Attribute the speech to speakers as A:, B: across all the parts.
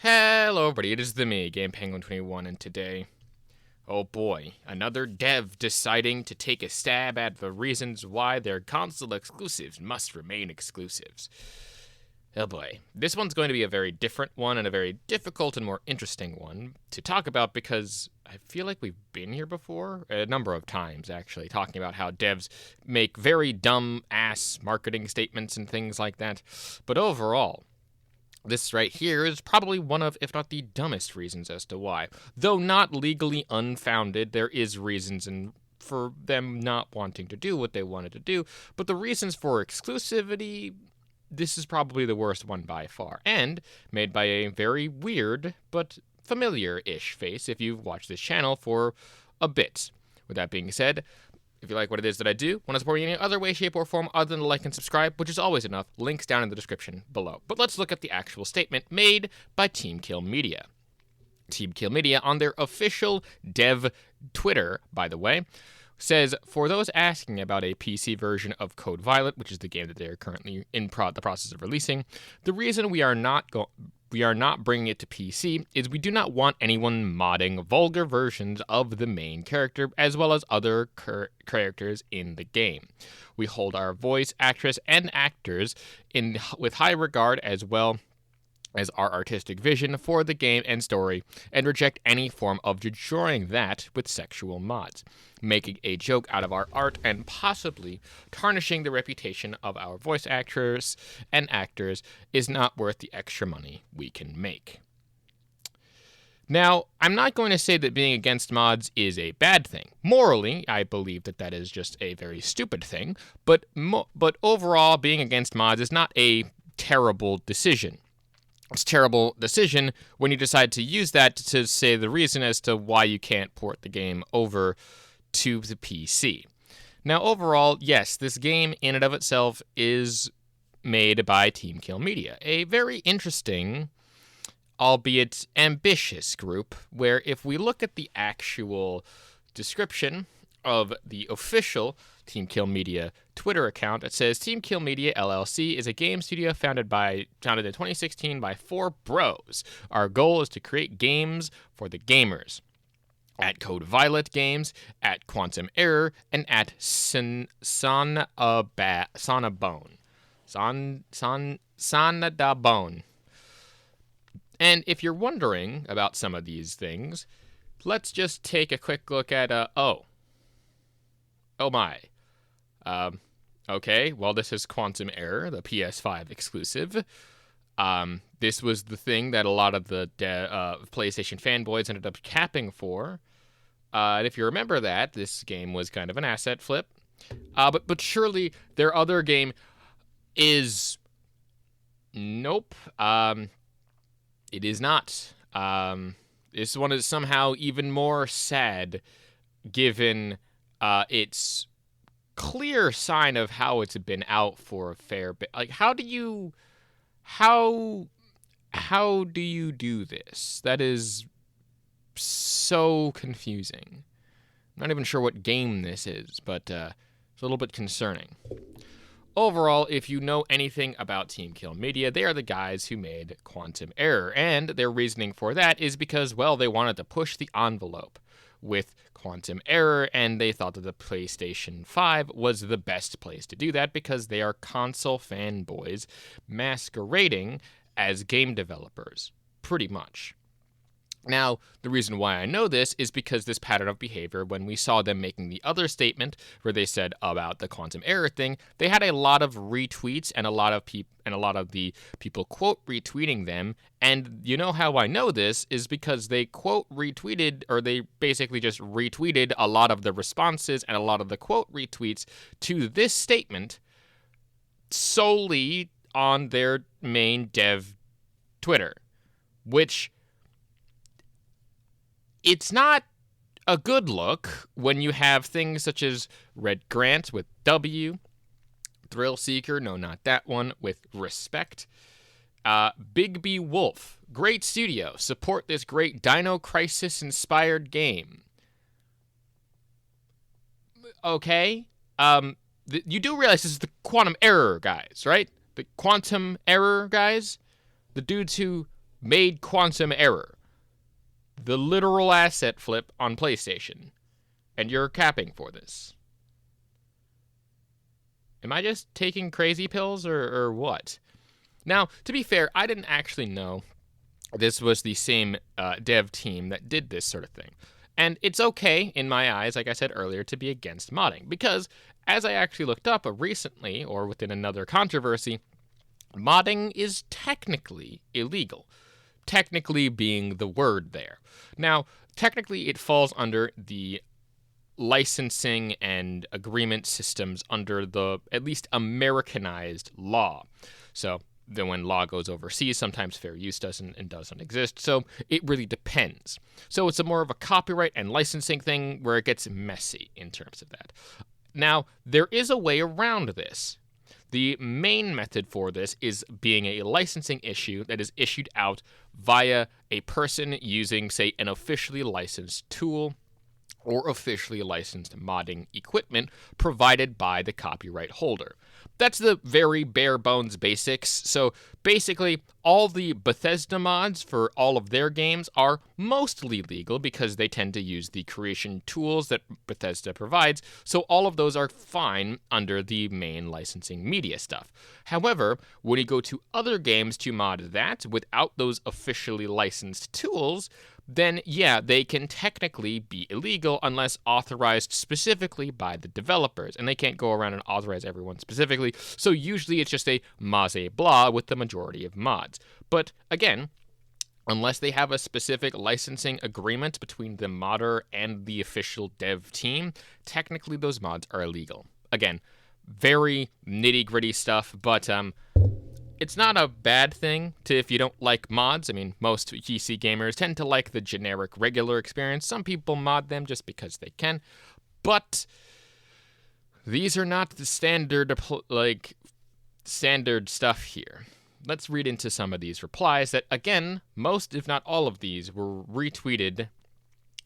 A: Hello everybody, it is me, GamePenguin21, and today, oh boy, another dev deciding to take a stab at the reasons why their console exclusives must remain exclusives. Oh boy, this one's going to be a very different one and a very difficult and more interesting one to talk about because I feel like we've been here before, a number of times actually, talking about how devs make very dumb-ass marketing statements and things like that, but overall, this right here is probably one of, if not the dumbest reasons as to why. Though not legally unfounded, there is reasons for them not wanting to do what they wanted to do, but the reasons for exclusivity, this is probably the worst one by far, and made by a very weird but familiar-ish face if you've watched this channel for a bit. With that being said, if you like what it is that I do, want to support me in any other way, shape, or form other than to like and subscribe, which is always enough, links down in the description below. But let's look at the actual statement made by Team Kill Media. Team Kill Media, on their official dev Twitter, by the way, says, for those asking about a PC version of Code Violet, which is the game that they are currently in the process of releasing, the reason we are not bringing it to PC is we do not want anyone modding vulgar versions of the main character as well as other characters in the game. We hold our voice actress and actors with high regard as well as our artistic vision for the game and story, and reject any form of destroying that with sexual mods, making a joke out of our art, and possibly tarnishing the reputation of our voice actors and actors is not worth the extra money we can make. Now, I'm not going to say that being against mods is a bad thing. Morally, I believe that that is just a very stupid thing, but overall, being against mods is not a terrible decision. It's a terrible decision when you decide to use that to say the reason as to why you can't port the game over to the PC. Now, overall, yes, this game in and of itself is made by Team Kill Media, a very interesting, albeit ambitious group, where if we look at the actual description of the official Team Kill Media Twitter account, it says Team Kill Media LLC is a game studio founded in 2016 by 4 bros. Our goal is to create games for the gamers. At Code Violet Games, at Quantum Error, and at Sonadabone. And if you're wondering about some of these things, let's just take a quick look at, oh my. Okay, well, this is Quantum Error, the PS5 exclusive. This was the thing that a lot of the PlayStation fanboys ended up capping for. And if you remember that, this game was kind of an asset flip. But surely their other game is... Nope. It is not. This one is somehow even more sad, given its clear sign of how it's been out for a fair bit. Like, how do you do this? That is so confusing. I'm not even sure what game this is, but it's a little bit concerning. Overall, if you know anything about Team Kill Media, they are the guys who made Quantum Error, and their reasoning for that is because, well, they wanted to push the envelope with Quantum Error, and they thought that the PlayStation 5 was the best place to do that because they are console fanboys masquerading as game developers, pretty much. Now, the reason why I know this is because this pattern of behavior, when we saw them making the other statement where they said about the Quantum Error thing, they had a lot of retweets and a lot of the people quote retweeting them. And you know how I know this is because they quote retweeted, or they basically just retweeted a lot of the responses and a lot of the quote retweets to this statement solely on their main dev Twitter, which... It's not a good look when you have things such as Red Grant with W, Thrill Seeker, no, not that one, with Respect, Big B Wolf, great studio, support this great Dino Crisis-inspired game. Okay, you do realize this is the Quantum Error guys, right? The Quantum Error guys? The dudes who made quantum error, the literal asset flip on PlayStation, and you're capping for this. Am I just taking crazy pills or what? Now, to be fair, I didn't actually know this was the same dev team that did this sort of thing. And it's okay, in my eyes, like I said earlier, to be against modding, because as I actually looked up recently, or within another controversy, modding is technically illegal. Technically being the word there. Now, technically it falls under the licensing and agreement systems under the at least Americanized law. So then when law goes overseas, sometimes fair use doesn't exist. So it really depends. So it's more of a copyright and licensing thing where it gets messy in terms of that. Now, there is a way around this. The main method for this is being a licensing issue that is issued out via a person using, say, an officially licensed tool or officially licensed modding equipment provided by the copyright holder. That's the very bare bones basics. So basically, all the Bethesda mods for all of their games are mostly legal because they tend to use the creation tools that Bethesda provides. So all of those are fine under the main licensing media stuff. However, when you go to other games to mod that without those officially licensed tools, then yeah, they can technically be illegal unless authorized specifically by the developers. And they can't go around and authorize everyone specifically. So usually it's just a maze blah with the majority of mods. But again, unless they have a specific licensing agreement between the modder and the official dev team, technically those mods are illegal. Again, very nitty-gritty stuff, but it's not a bad thing if you don't like mods. I mean, most PC gamers tend to like the generic regular experience. Some people mod them just because they can. But these are not the standard stuff here. Let's read into some of these replies that, again, most, if not all of these, were retweeted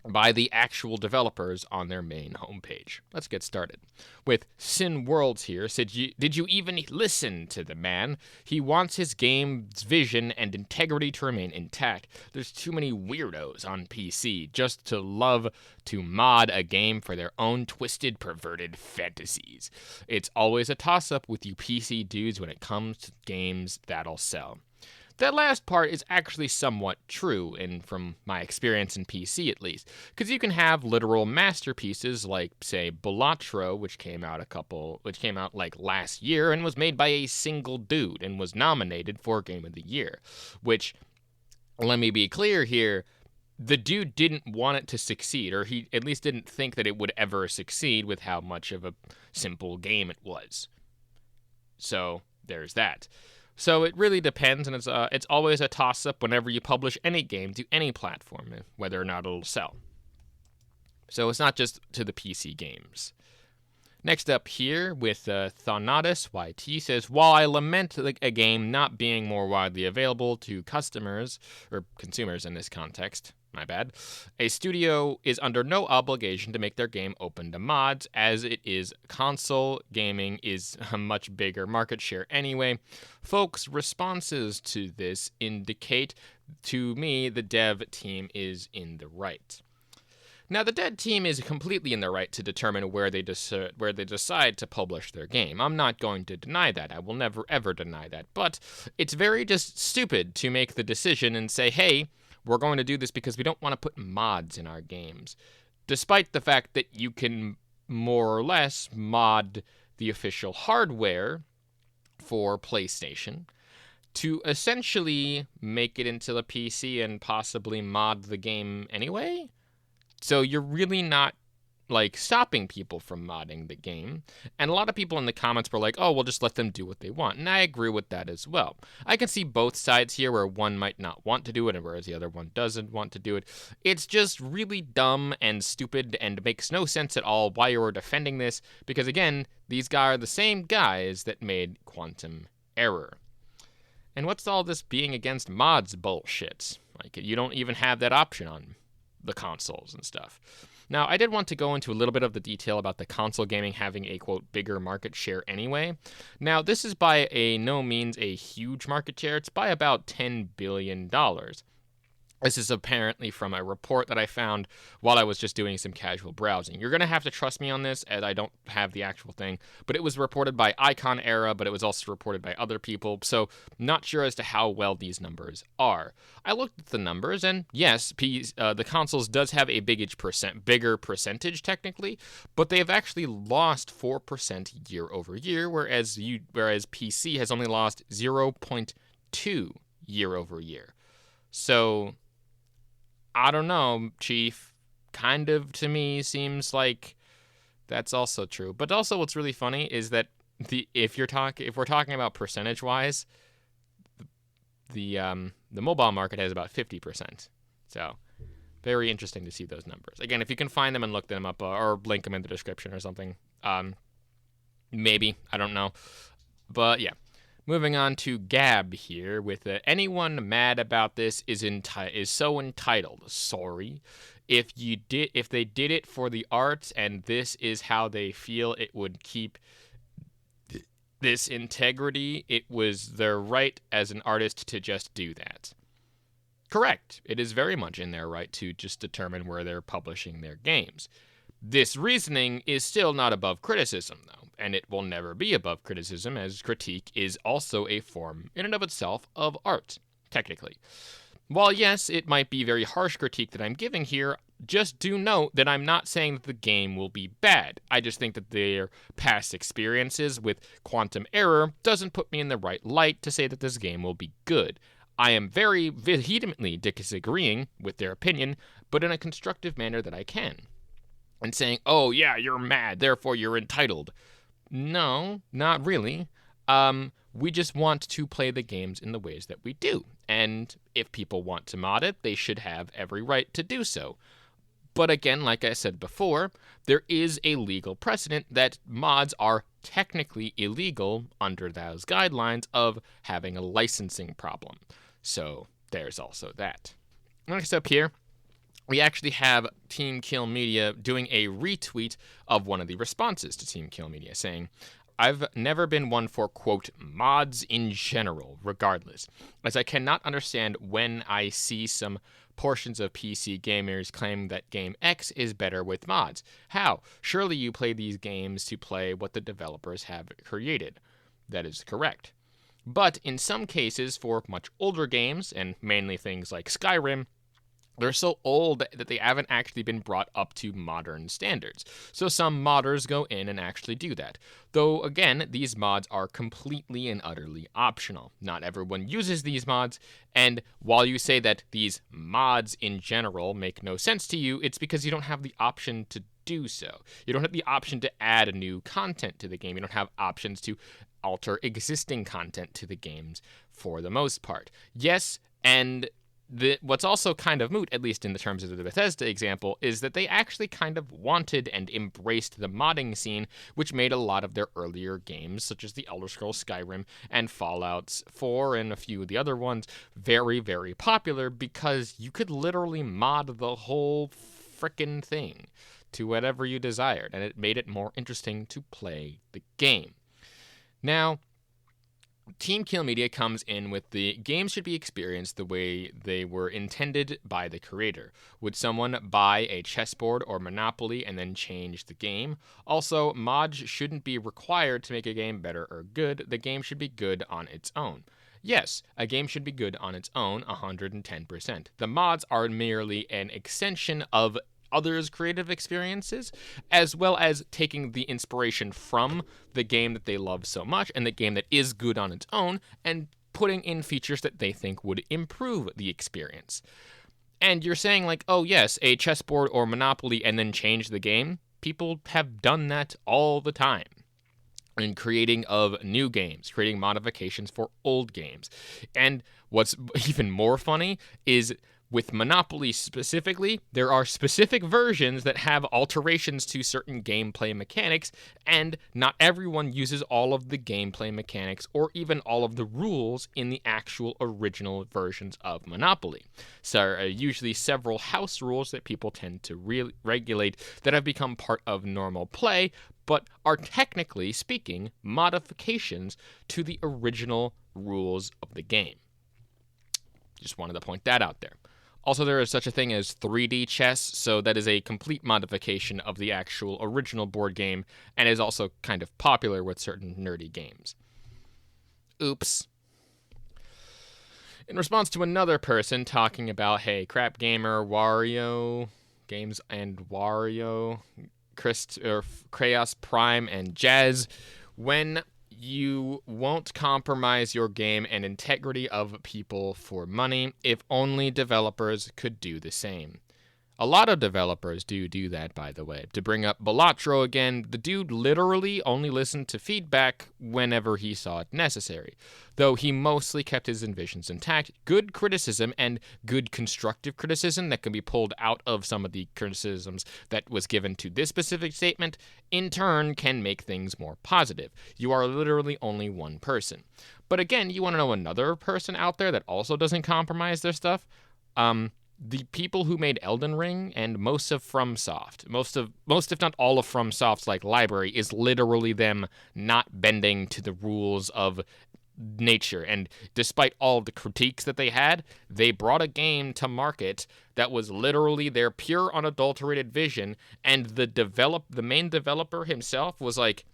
A: by the actual developers on their main homepage. Let's get started. With Sin Worlds here, said, did you even listen to the man? He wants his game's vision and integrity to remain intact. There's too many weirdos on PC just to love to mod a game for their own twisted, perverted fantasies. It's always a toss-up with you PC dudes when it comes to games that'll sell. That last part is actually somewhat true, and from my experience in PC at least, because you can have literal masterpieces like, say, Balatro, which came out like last year and was made by a single dude and was nominated for Game of the Year. Which, let me be clear here, the dude didn't want it to succeed, or he at least didn't think that it would ever succeed with how much of a simple game it was. So there's that. So it really depends, and it's always a toss-up whenever you publish any game to any platform, whether or not it'll sell. So it's not just to the PC games. Next up here with Thanatus YT says, while I lament a game not being more widely available to customers, or consumers in this context, my bad, a studio is under no obligation to make their game open to mods, as it is console gaming is a much bigger market share anyway. Folks' responses to this indicate to me the dev team is in the right. Now, the dev team is completely in the right to determine where they decide to publish their game. I'm not going to deny that. I will never, ever deny that. But it's very just stupid to make the decision and say, hey, we're going to do this because we don't want to put mods in our games. Despite the fact that you can more or less mod the official hardware for PlayStation to essentially make it into the PC and possibly mod the game anyway. So you're really not, stopping people from modding the game. And a lot of people in the comments were like, oh, we'll just let them do what they want. And I agree with that as well. I can see both sides here where one might not want to do it and whereas the other one doesn't want to do it. It's just really dumb and stupid and makes no sense at all why you're defending this. Because again, these guys are the same guys that made Quantum Error. And what's all this being against mods bullshit? You don't even have that option on the consoles and stuff. Now, I did want to go into a little bit of the detail about the console gaming having a, quote, bigger market share anyway. Now, this is by no means a huge market share. It's by about $10 billion. This is apparently from a report that I found while I was just doing some casual browsing. You're going to have to trust me on this, as I don't have the actual thing, but it was reported by Icon Era, but it was also reported by other people, so not sure as to how well these numbers are. I looked at the numbers, and yes, the consoles does have a bigger percentage technically, but they have actually lost 4% year over year, whereas PC has only lost 0.2 year over year. So I don't know, Chief. Kind of, to me, seems like that's also true. But also, what's really funny is that if we're talking about percentage-wise, the mobile market has about 50%. So very interesting to see those numbers. Again, if you can find them and look them up, or link them in the description or something, maybe, I don't know. But yeah. Moving on to Gab here with anyone mad about this is so entitled. Sorry. If they did it for the art and this is how they feel it would keep this integrity, it was their right as an artist to just do that. Correct. It is very much in their right to just determine where they're publishing their games. This reasoning is still not above criticism, though, and it will never be above criticism, as critique is also a form, in and of itself, of art, technically. While yes, it might be very harsh critique that I'm giving here, just do note that I'm not saying that the game will be bad. I just think that their past experiences with Quantum Error doesn't put me in the right light to say that this game will be good. I am very vehemently disagreeing with their opinion, but in a constructive manner that I can. And saying, oh yeah, you're mad, therefore you're entitled. No, not really. We just want to play the games in the ways that we do. And if people want to mod it, they should have every right to do so. But again, like I said before, there is a legal precedent that mods are technically illegal under those guidelines of having a licensing problem. So there's also that. Next up here, we actually have Team Kill Media doing a retweet of one of the responses to Team Kill Media, saying, I've never been one for, quote, mods in general, regardless, as I cannot understand when I see some portions of PC gamers claim that game X is better with mods. How? Surely you play these games to play what the developers have created. That is correct. But in some cases, for much older games, and mainly things like Skyrim, they're so old that they haven't actually been brought up to modern standards. So some modders go in and actually do that. Though, again, these mods are completely and utterly optional. Not everyone uses these mods, and while you say that these mods in general make no sense to you, it's because you don't have the option to do so. You don't have the option to add new content to the game. You don't have options to alter existing content to the games for the most part. Yes, and what's also kind of moot, at least in the terms of the Bethesda example, is that they actually kind of wanted and embraced the modding scene, which made a lot of their earlier games, such as the Elder Scrolls Skyrim and Fallout 4 and a few of the other ones, very, very popular because you could literally mod the whole frickin' thing to whatever you desired, and it made it more interesting to play the game. Now, Team Kill Media comes in with the games should be experienced the way they were intended by the creator. Would someone buy a chessboard or Monopoly and then change the game? Also, mods shouldn't be required to make a game better or good. The game should be good on its own. Yes, a game should be good on its own 110%. The mods are merely an extension of others' creative experiences, as well as taking the inspiration from the game that they love so much and the game that is good on its own and putting in features that they think would improve the experience. And you're saying like, oh yes, a chessboard or Monopoly and then change the game? People have done that all the time. In creating of new games, creating modifications for old games. And what's even more funny is With Monopoly specifically, there are specific versions that have alterations to certain gameplay mechanics, and not everyone uses all of the gameplay mechanics or even all of the rules in the actual original versions of Monopoly. So there are usually several house rules that people tend to regulate that have become part of normal play, but are technically speaking modifications to the original rules of the game. Just wanted to point that out there. Also, there is such a thing as 3D chess, so that is a complete modification of the actual original board game, and is also kind of popular with certain nerdy games. Oops. In response to another person talking about, hey, Crap Gamer, Wario, Games and Wario, Kraos Prime, and Jazz, when you won't compromise your game and integrity of people for money, if only developers could do the same. A lot of developers do that, by the way. To bring up Balatro again, the dude literally only listened to feedback whenever he saw it necessary, though he mostly kept his envisions intact. Good criticism and good constructive criticism that can be pulled out of some of the criticisms that was given to this specific statement, in turn, can make things more positive. You are literally only one person. But again, you want to know another person out there that also doesn't compromise their stuff? The people who made Elden Ring and most of FromSoft, most if not all of FromSoft's library is literally them not bending to the rules of nature. And despite all the critiques that they had, they brought a game to market that was literally their pure unadulterated vision, and the main developer himself was like,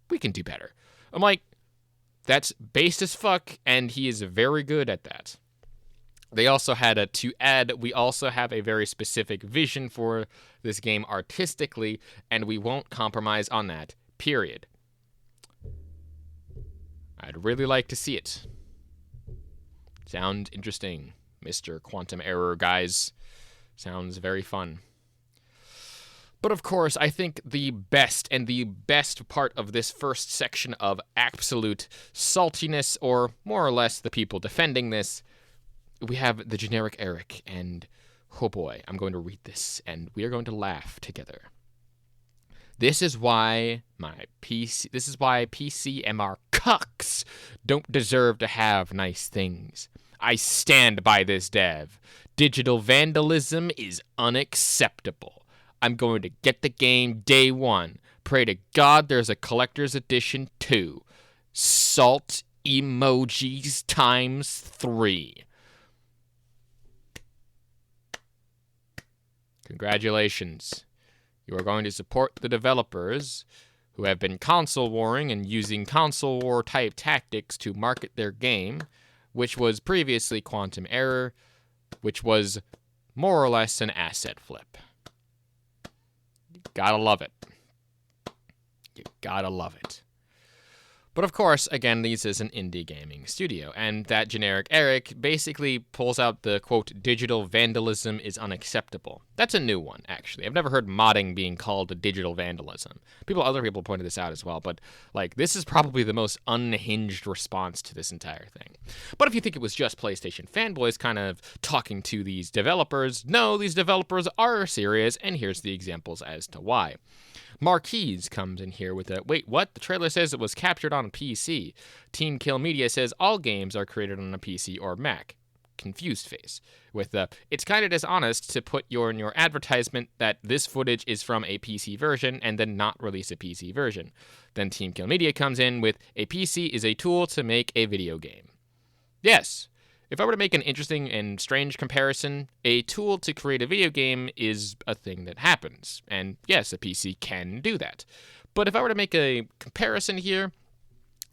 A: we can do better. I'm like, that's based as fuck, and he is very good at that. They also had to add, we also have a very specific vision for this game artistically, and we won't compromise on that, period. I'd really like to see it. Sounds interesting, Mr. Quantum Error, guys. Sounds very fun. But of course, I think the best part of this first section of absolute saltiness, or more or less the people defending this, we have the generic Eric, and oh boy, I'm going to read this, and we are going to laugh together. This is why PCMR cucks don't deserve to have nice things. I stand by this dev. Digital vandalism is unacceptable. I'm going to get the game day one. Pray to God there's a collector's edition too. Salt emojis times 3. Congratulations. You are going to support the developers who have been console warring and using console war type tactics to market their game, which was previously Quantum Error, which was more or less an asset flip. You gotta love it. You gotta love it. But of course, again, this is an indie gaming studio, and that generic Eric basically pulls out the, quote, digital vandalism is unacceptable. That's a new one, actually. I've never heard modding being called a digital vandalism. Other people pointed this out as well, but, this is probably the most unhinged response to this entire thing. But if you think it was just PlayStation fanboys kind of talking to these developers, no, these developers are serious, and here's the examples as to why. Marquise comes in here with a, wait, what? The trailer says it was captured on a PC. Team Kill Media says all games are created on a PC or Mac. Confused face. With the, it's kind of dishonest to put in your advertisement that this footage is from a PC version and then not release a PC version. Then Team Kill Media comes in with, a PC is a tool to make a video game. Yes. If I were to make an interesting and strange comparison, a tool to create a video game is a thing that happens. And yes, a PC can do that. But if I were to make a comparison here,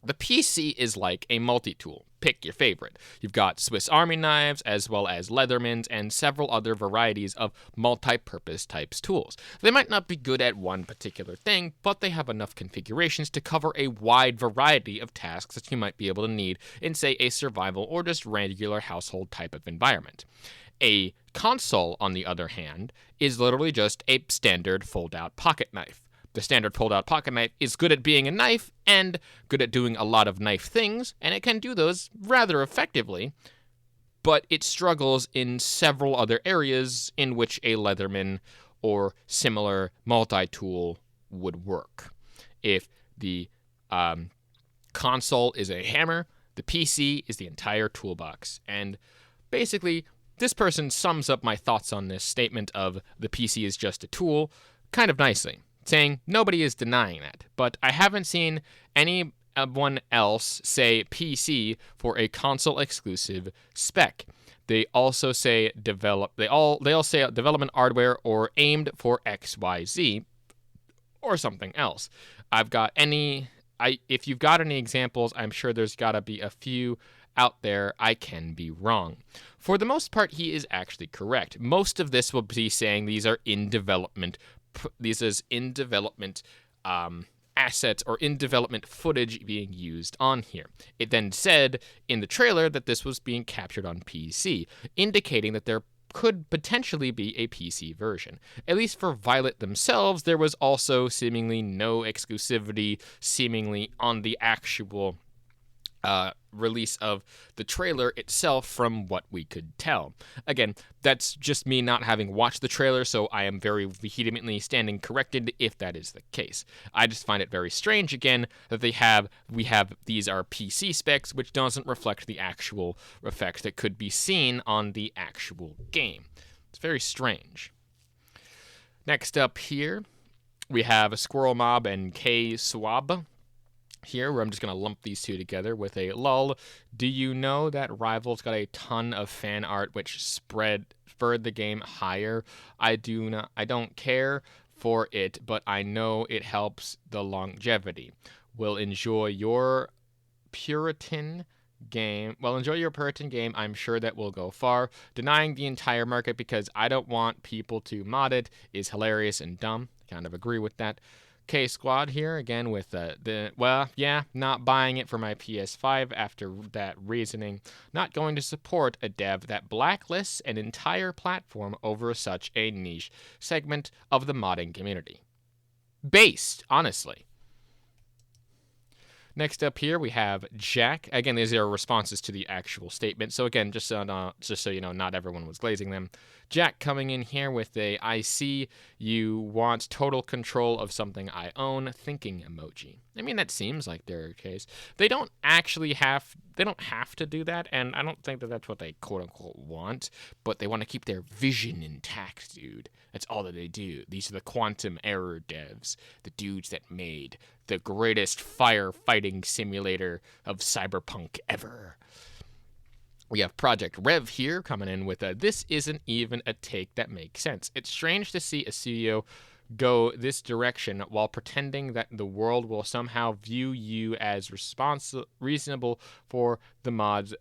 A: the PC is like a multi-tool. Pick your favorite. You've got Swiss Army knives, as well as Leathermans, and several other varieties of multi-purpose types tools. They might not be good at one particular thing, but they have enough configurations to cover a wide variety of tasks that you might be able to need in, say, a survival or just regular household type of environment. A console, on the other hand, is literally just a standard fold-out pocket knife. The standard pulled-out pocket knife is good at being a knife and good at doing a lot of knife things, and it can do those rather effectively. but it struggles in several other areas in which a Leatherman or similar multi-tool would work. If the console is a hammer, the PC is the entire toolbox. And basically, this person sums up my thoughts on this statement of the PC is just a tool kind of nicely, saying nobody is denying that, but I haven't seen anyone else say PC for a console exclusive spec. They also say they all say development hardware or aimed for XYZ or something else. If you've got any examples, I'm sure there's got to be a few out there. I can be wrong. For the most part, he is actually correct. Most of this will be saying these are in development. These is in development assets or in development footage being used on here. It then said in the trailer that this was being captured on PC, indicating that there could potentially be a PC version. At least for Violet themselves, there was also seemingly no exclusivity seemingly on the actual release of the trailer itself from what we could tell. Again, that's just me not having watched the trailer, so I am very vehemently standing corrected if that is the case. I just find it very strange, again, that these are PC specs, which doesn't reflect the actual effects that could be seen on the actual game. It's very strange. Next up here, we have Squirrel Mob and K Swab. Here, where I'm just going to lump these two together with a lull. Do you know that Rivals got a ton of fan art which spurred the game higher? I don't care for it, but I know it helps the longevity. Will enjoy your Puritan game. I'm sure that will go far. Denying the entire market because I don't want people to mod it is hilarious and dumb. Kind of agree with that. K Squad here again with not buying it for my PS5 after that reasoning. Not going to support a dev that blacklists an entire platform over such a niche segment of the modding community. Based, honestly. Next up here, we have Jack. Again, these are responses to the actual statement. So again, just so you know, not everyone was glazing them. Jack coming in here with I see you want total control of something I own, thinking emoji. I mean, that seems like their case. They don't have to do that, and I don't think that that's what they quote-unquote want, but they want to keep their vision intact, dude. That's all that they do. These are the quantum error devs, the dudes that made the greatest firefighting simulator of cyberpunk ever. We have Project Rev here coming in with this isn't even a take that makes sense. It's strange to see a studio go this direction while pretending that the world will somehow view you as reasonable for the mods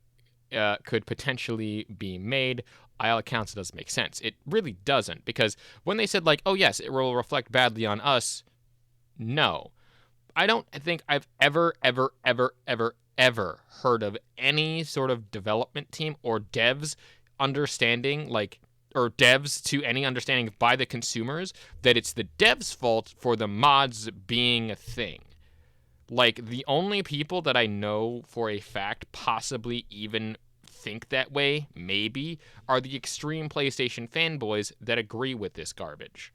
A: could potentially be made. By all accounts, it doesn't make sense. It really doesn't, because when they said, like, oh yes, it will reflect badly on us, no. I don't think I've ever heard of any sort of development team or devs understanding, or devs to any understanding by the consumers that it's the devs' fault for the mods being a thing. Like, the only people that I know for a fact possibly even think that way, maybe, are the extreme PlayStation fanboys that agree with this garbage.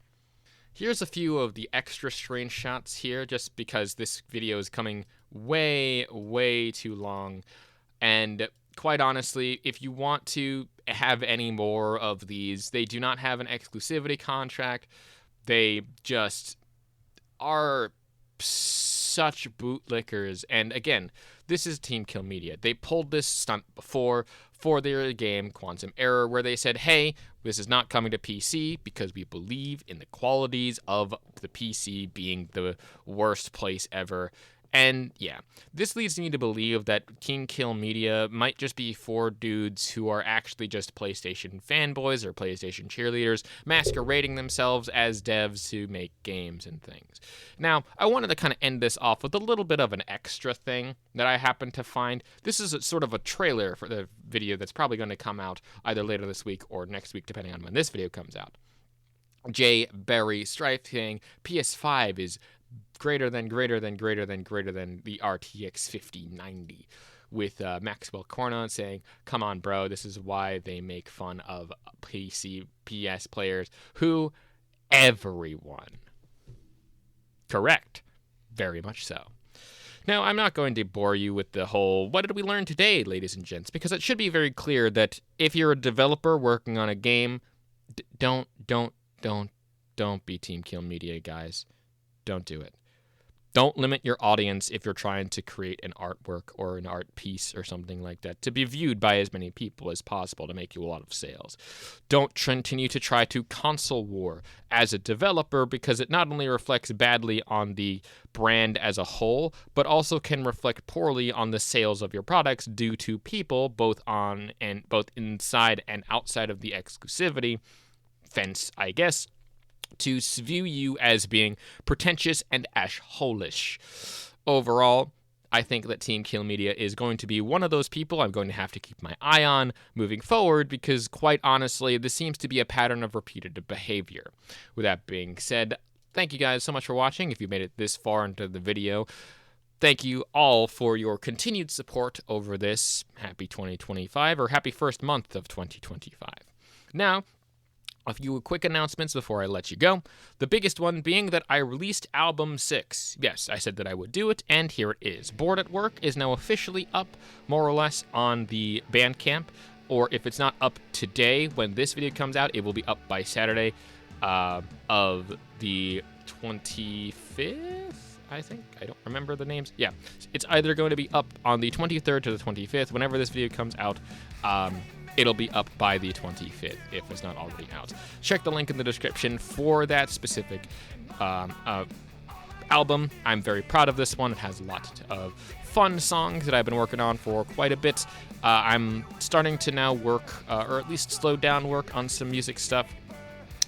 A: Here's a few of the extra strange shots here, just because this video is coming way, way too long. And quite honestly, if you want to have any more of these, they do not have an exclusivity contract. They just are such bootlickers. And again, this is Team Kill Media. They pulled this stunt before for their game Quantum Error, where they said, hey, this is not coming to PC because we believe in the qualities of the PC being the worst place ever. And yeah, this leads me to believe that Team Kill Media might just be four dudes who are actually just PlayStation fanboys or PlayStation cheerleaders masquerading themselves as devs who make games and things. Now, I wanted to kind of end this off with a little bit of an extra thing that I happened to find. This is sort of a trailer for the video that's probably going to come out either later this week or next week, depending on when this video comes out. J. Barry Strife saying greater than the RTX 5090, with Maxwell Cornon saying, come on, bro, this is why they make fun of PS players. Who? Everyone. Correct. Very much so. Now, I'm not going to bore you with the whole, what did we learn today, ladies and gents, because it should be very clear that if you're a developer working on a game, don't be Team Kill Media, guys. Don't do it. Don't limit your audience if you're trying to create an artwork or an art piece or something like that to be viewed by as many people as possible to make you a lot of sales. Don't continue to try to console war as a developer, because it not only reflects badly on the brand as a whole, but also can reflect poorly on the sales of your products due to people both inside and outside of the exclusivity fence, I guess, to view you as being pretentious and ash-holish. Overall, I think that Team Kill Media is going to be one of those people I'm going to have to keep my eye on moving forward, because quite honestly, this seems to be a pattern of repeated behavior. With that being said, thank you guys so much for watching. If you made it this far into the video, thank you all for your continued support over this. Happy 2025, or happy first month of 2025. Now, a few quick announcements before I let you go. The biggest one being that I released Album 6. Yes, I said that I would do it, and here it is. Bored at Work is now officially up, more or less, on the Bandcamp. Or if it's not up today, when this video comes out, it will be up by Saturday of the 25th, I think. I don't remember the names. Yeah, it's either going to be up on the 23rd to the 25th. Whenever this video comes out, it'll be up by the 25th, if it's not already out. Check the link in the description for that specific album. I'm very proud of this one. It has a lot of fun songs that I've been working on for quite a bit. I'm starting to now work, or at least slow down work on some music stuff.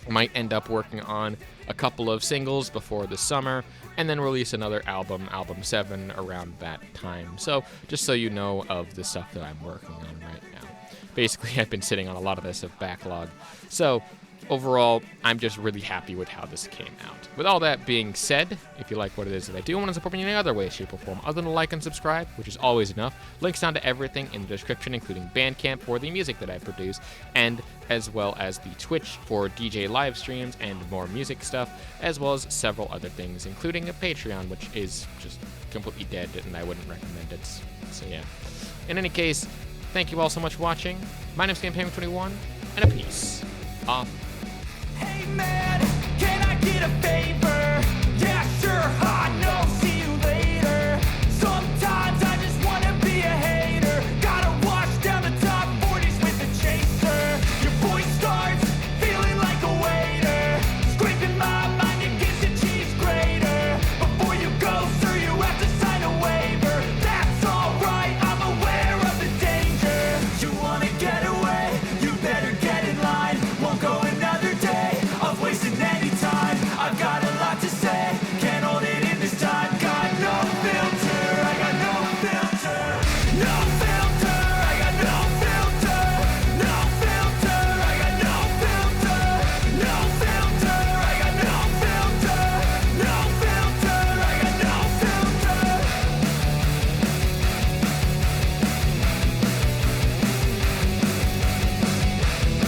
A: Might end up working on a couple of singles before the summer, and then release another album, Album 7, around that time. So, just so you know of the stuff that I'm working on right now. Basically, I've been sitting on a lot of this backlog. So, overall, I'm just really happy with how this came out. With all that being said, if you like what it is that I do and want to support me in any other way, shape, or form other than like and subscribe, which is always enough, links down to everything in the description, including Bandcamp for the music that I produce, and as well as the Twitch for DJ live streams and more music stuff, as well as several other things, including a Patreon, which is just completely dead, and I wouldn't recommend it. So yeah. In any case, thank you all so much for watching. My name's Penguin21, and a peace off.
B: Hey man!